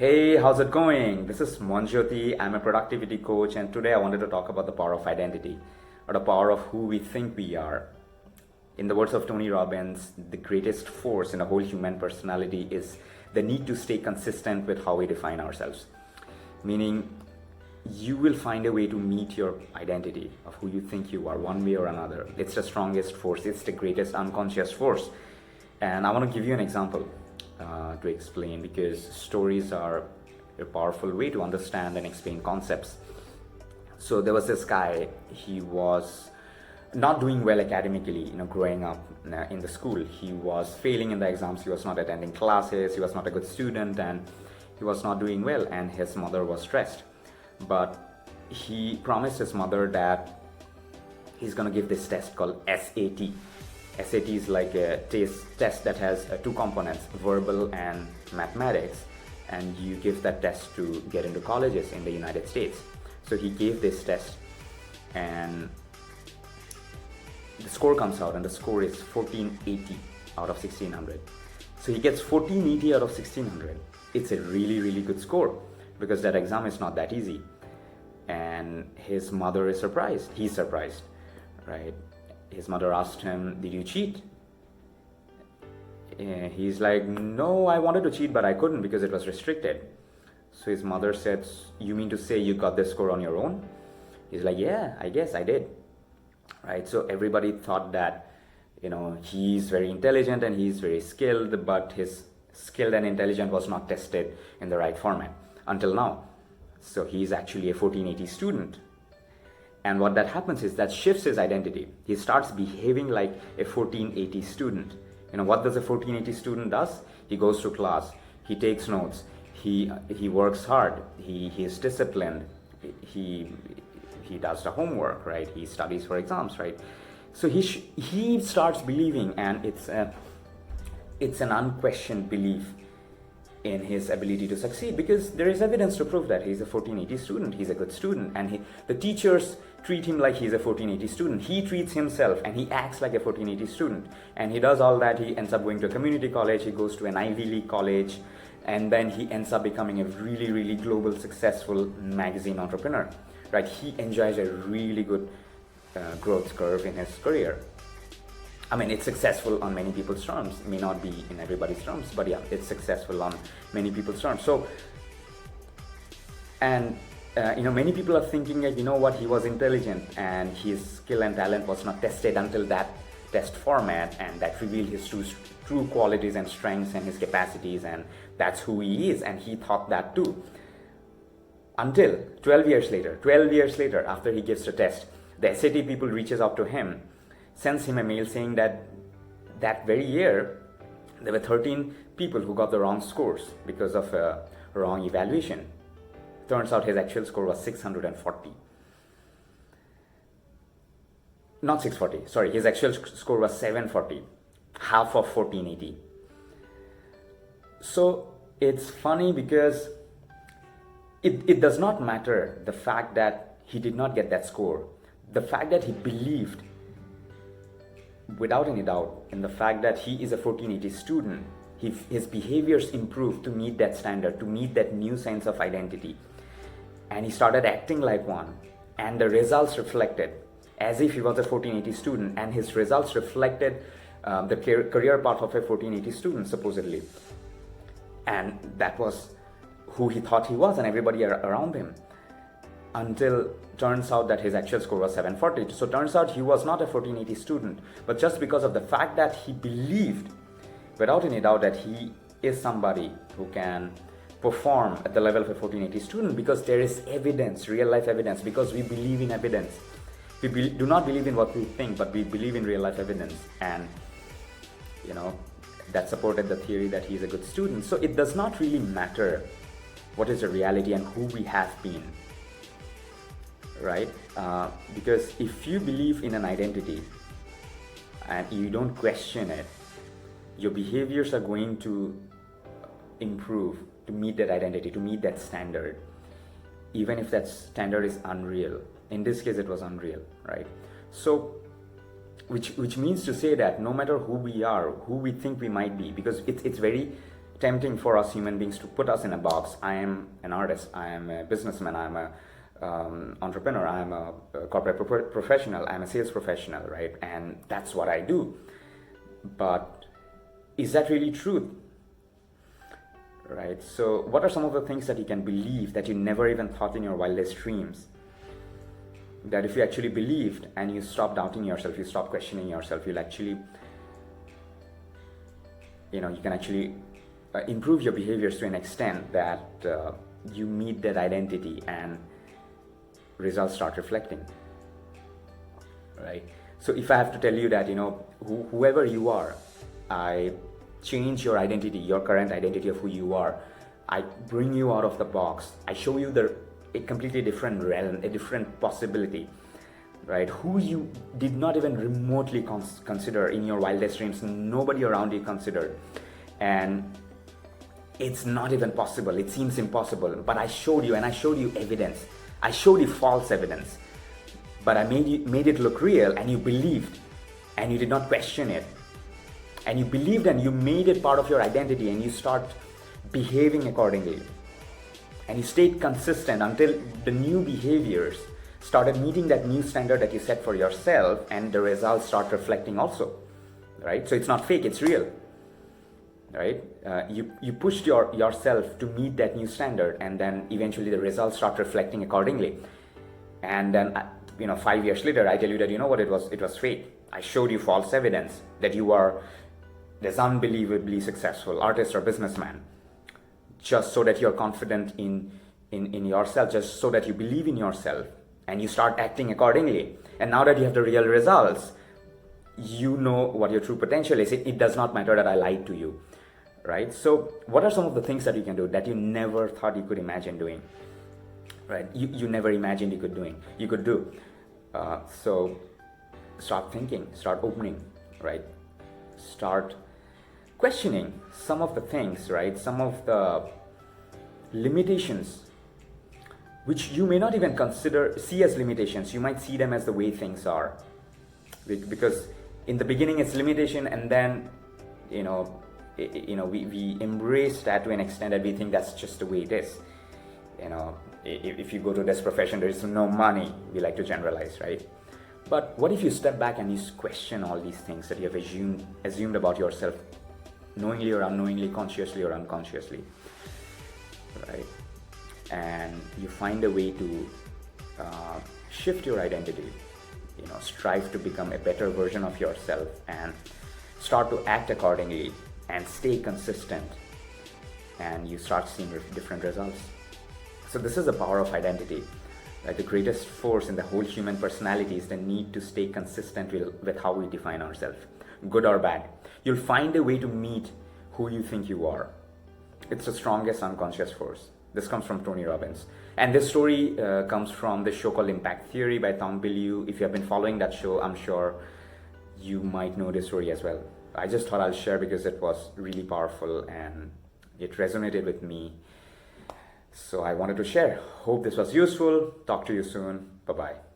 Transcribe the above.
Hey, how's it going? This is Manjyoti. I'm a productivity coach, and today I wanted to talk about the power of identity, or the power of who we think we are. In the words of Tony Robbins, the greatest force in a whole human personality is the need to stay consistent with how we define ourselves. Meaning, you will find a way to meet your identity of who you think you are, one way or another. It's the strongest force, it's the greatest unconscious force. And I want to give you an example to explain, because stories are a powerful way to understand and explain concepts. So there was this guy, he was not doing well academically, growing up in the school. He was failing in the exams, he was not attending classes, he was not a good student, and he was not doing well, and his mother was stressed. But he promised his mother that he's going to give this test called SAT. SAT is like a test that has two components, verbal and mathematics, and you give that test to get into colleges in the United States. So he gave this test, and the score comes out, and the score is 1480 out of 1600. So he gets 1480 out of 1600. It's a really, really good score, because that exam is not that easy. And his mother is surprised. He's surprised, right? His mother asked him, "Did you cheat?" He's like, "No, I wanted to cheat, but I couldn't because it was restricted." So his mother said, "You mean to say you got this score on your own?" He's like, "Yeah, I guess I did." Right? So everybody thought that, he's very intelligent and he's very skilled, but his skilled and intelligent was not tested in the right format until now. So he's actually a 1480 student. And what that happens is that shifts his identity. He starts behaving like a 1480 student. What does a 1480 student does? He goes to class, he takes notes, he works hard, he is disciplined, he does the homework, right? He studies for exams, right? So he starts believing, and it's an unquestioned belief in his ability to succeed, because there is evidence to prove that he's a 1480 student, he's a good student, and the teachers treat him like he's a 1480 student. He treats himself and he acts like a 1480 student, and he does all that. He ends up going to a community college, he goes to an Ivy League college, and then he ends up becoming a really, really global successful magazine entrepreneur, right? He enjoys a really good growth curve in his career. I mean, it's successful on many people's terms. It may not be in everybody's terms, but yeah, it's successful on many people's terms. So, and many people are thinking that, he was intelligent and his skill and talent was not tested until that test format, and that revealed his true qualities and strengths and his capacities, and that's who he is, and he thought that too. Until 12 years later, after he gives the test, the SAT people reaches out to him, sends him a mail saying that very year there were 13 people who got the wrong scores because of a wrong evaluation. Turns out his actual score was 640. Not 640, sorry, his actual score was 740, half of 1480. So it's funny because it does not matter the fact that he did not get that score. The fact that he believed without any doubt in the fact that he is a 1480 student, his behaviors improved to meet that standard, to meet that new sense of identity, and he started acting like one, and the results reflected as if he was a 1480 student, and his results reflected the career path of a 1480 student supposedly, and that was who he thought he was and everybody around him, until turns out that his actual score was 740. So turns out he was not a 1480 student, but just because of the fact that he believed without any doubt that he is somebody who can perform at the level of a 1480 student, because there is evidence, real life evidence, because we believe in evidence. We do not believe in what we think, but we believe in real life evidence, and that supported the theory that he is a good student. So it does not really matter what is the reality and who we have been, right? Because if you believe in an identity and you don't question it, your behaviors are going to improve to meet that identity, to meet that standard, even if that standard is unreal. In this case, it was unreal, right? So which means to say that no matter who we are, who we think we might be, because it's very tempting for us human beings to put us in a box. I am an artist, I am a businessman, I am a entrepreneur, I am a corporate professional, I am a sales professional, right? And that's what I do. But is that really true? Right? So what are some of the things that you can believe that you never even thought in your wildest dreams? That if you actually believed and you stop doubting yourself, you stop questioning yourself, you'll actually, you can actually improve your behaviors to an extent that you meet that identity and results start reflecting, right? So if I have to tell you that, whoever you are, I change your identity, your current identity of who you are. I bring you out of the box. I show you a completely different realm, a different possibility, right? Who you did not even remotely consider in your wildest dreams. Nobody around you considered. And it's not even possible. It seems impossible. But I showed you, and I showed you evidence. I showed you false evidence. But I made it look real, and you believed, and you did not question it. And you believed and you made it part of your identity, and you start behaving accordingly. And you stayed consistent until the new behaviors started meeting that new standard that you set for yourself, and the results start reflecting also, right? So it's not fake, it's real, right? You pushed yourself to meet that new standard, and then eventually the results start reflecting accordingly. And then 5 years later, I tell you that it was fake. I showed you false evidence that you are this unbelievably successful artist or businessman, just so that you're confident in yourself, just so that you believe in yourself, and you start acting accordingly. And now that you have the real results, you know what your true potential is. It does not matter that I lied to you, right? So what are some of the things that you can do that you never thought you could imagine doing, right? You never imagined you could do. So start thinking, start opening, right? Start questioning some of the things, right? Some of the limitations which you may not even see as limitations. You might see them as the way things are, because in the beginning it's limitation, and then we embrace that to an extent that we think that's just the way it is. If you go to this profession, there is no money, we like to generalize, right? But what if you step back and you question all these things that you have assumed about yourself, knowingly or unknowingly, consciously or unconsciously, right? And you find a way to shift your identity, strive to become a better version of yourself, and start to act accordingly and stay consistent, and you start seeing different results. So this is the power of identity. Right? The greatest force in the whole human personality is the need to stay consistent with how we define ourselves, good or bad. You'll find a way to meet who you think you are. It's the strongest unconscious force. This comes from Tony Robbins. And this story comes from the show called Impact Theory by Tom Bilyeu. If you have been following that show, I'm sure you might know this story as well. I just thought I'll share because it was really powerful and it resonated with me. So I wanted to share. Hope this was useful. Talk to you soon. Bye-bye.